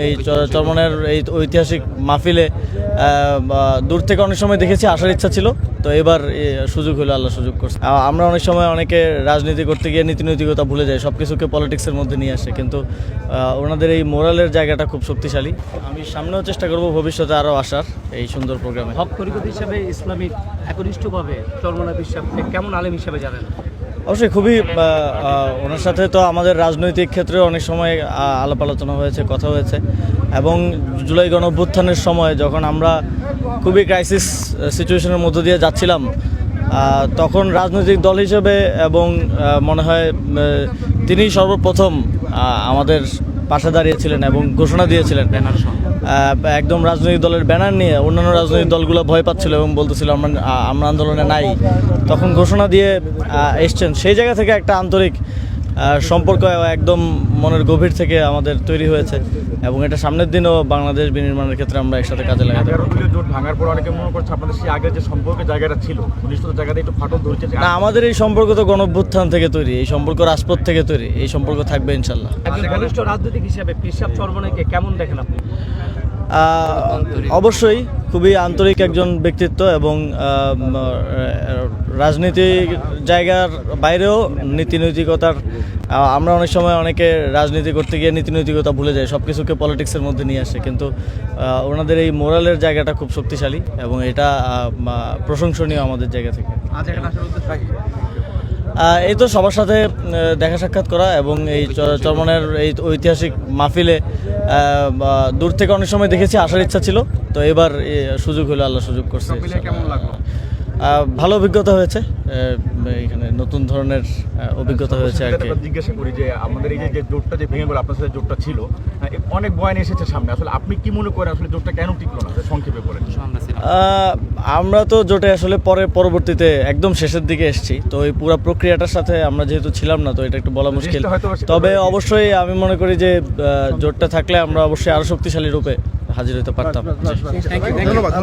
এই চরমনের এই ঐতিহাসিক মাহফিলে দূর থেকে অনেক সময় দেখেছি, আসার ইচ্ছা ছিল। তো এবার সুযোগ হলো, আল্লাহ সুযোগ করছে। আমরা অনেক সময় অনেকে রাজনীতি করতে গিয়ে নীতিনৈতিকতা ভুলে যাই, সব কিছুকে পলিটিক্সের মধ্যে নিয়ে আসে, কিন্তু ওনাদের এই মোরালের জায়গাটা খুব শক্তিশালী। আমি সামনেও চেষ্টা করব ভবিষ্যতে আরও আসার এই সুন্দর প্রোগ্রামে। হক তরিকত হিসাবে ইসলামিক একনিষ্ঠভাবে চরমনা বিশ্বাস কেমন আলেম হিসাবে জানেন? অবশ্যই খুবই ওনার সাথে তো আমাদের রাজনৈতিক ক্ষেত্রে অনেক সময় আলাপ আলোচনা হয়েছে, কথা হয়েছে, এবং জুলাই গণঅভ্যুত্থানের সময় যখন আমরা খুবই ক্রাইসিস সিচুয়েশনের মধ্য দিয়ে যাচ্ছিলাম, তখন রাজনৈতিক দল হিসেবে এবং মনে হয় তিনি সর্বপ্রথম আমাদের পাশে দাঁড়িয়েছিলেন এবং ঘোষণা দিয়েছিলেন একদম রাজনৈতিক দলের ব্যানার নিয়ে। অন্যান্য রাজনৈতিক দলগুলো ভয় পাচ্ছিল এবং বলতেছিল আমরা আন্দোলনে নাই, তখন ঘোষণা দিয়ে এসছেন। সেই জায়গা থেকে একটা আন্তরিক সম্পর্ক একদম মনের গভীর থেকে আমাদের তৈরি হয়েছে, এবং এটা সামনের দিনও বাংলাদেশ বিনির্মাণের ক্ষেত্রে আমরা একসাথে কাজে লাগাতে পারি। জোট ভাঙার পর অনেকে মনে করছে আপনাদের সেই আগের যে সম্পর্কের জায়গাটা ছিল, ঘনিষ্ঠতার জায়গাটা একটু ফাটল ধরেছে। না, আমাদের এই সম্পর্ক তো গণঅভ্যুত্থান থেকে তৈরি, এই সম্পর্ক রাজপথ থেকে তৈরি, এই সম্পর্ক থাকবে ইনশাল্লাহ। একজন ঘনিষ্ঠ রাজনৈতিক হিসাবে পেশাব চরমনাকে কেমন দেখেন আপনি? অবশ্যই খুবই আন্তরিক একজন ব্যক্তিত্ব, এবং রাজনীতির জায়গার বাইরেও নীতিনৈতিকতার, আমরা অনেক সময় অনেকে রাজনীতি করতে গিয়ে নীতিনৈতিকতা ভুলে যাই, সব কিছুকে পলিটিক্সের মধ্যে নিয়ে আসে, কিন্তু ওনাদের এই মোরালের জায়গাটা খুব শক্তিশালী, এবং এটা প্রশংসনীয় আমাদের জায়গা থেকে। এই তো সবার সাথে দেখা সাক্ষাৎ করা, এবং এই চরমনের এই ঐতিহাসিক মাহফিলে দূর থেকে অনেক সময় দেখেছি, আসার ইচ্ছা ছিল। তো এবার সুযোগ হলো, আল্লাহ সুযোগ করছে। কেমন লাগলো? ভালো অভিজ্ঞতা হয়েছে, এখানে নতুন ধরনের অভিজ্ঞতা হয়েছে আর কি। জিজ্ঞাসা করি যে আমাদের এই যে জোটটা যে ভেঙে গেল, আপনার সাথে জোটটা ছিল, অনেক বয়ান এসেছে সামনে, আসলে আপনি কি মনে করেন আসলে জোটটা কেন টিকলো না? সংক্ষেপে বলেন। আমরা তো জোটে আসলে পরবর্তীতে একদম শেষের দিকে এসেছি, তো এই পুরো প্রক্রিয়াটার সাথে আমরা যেহেতু ছিলাম না, তো এটা একটু বলা মুশকিল। তবে অবশ্যই আমি মনে করি যে জোটটা থাকলে আমরা অবশ্যই আরও শক্তিশালী রূপে হাজির হতে পারতাম। ধন্যবাদ।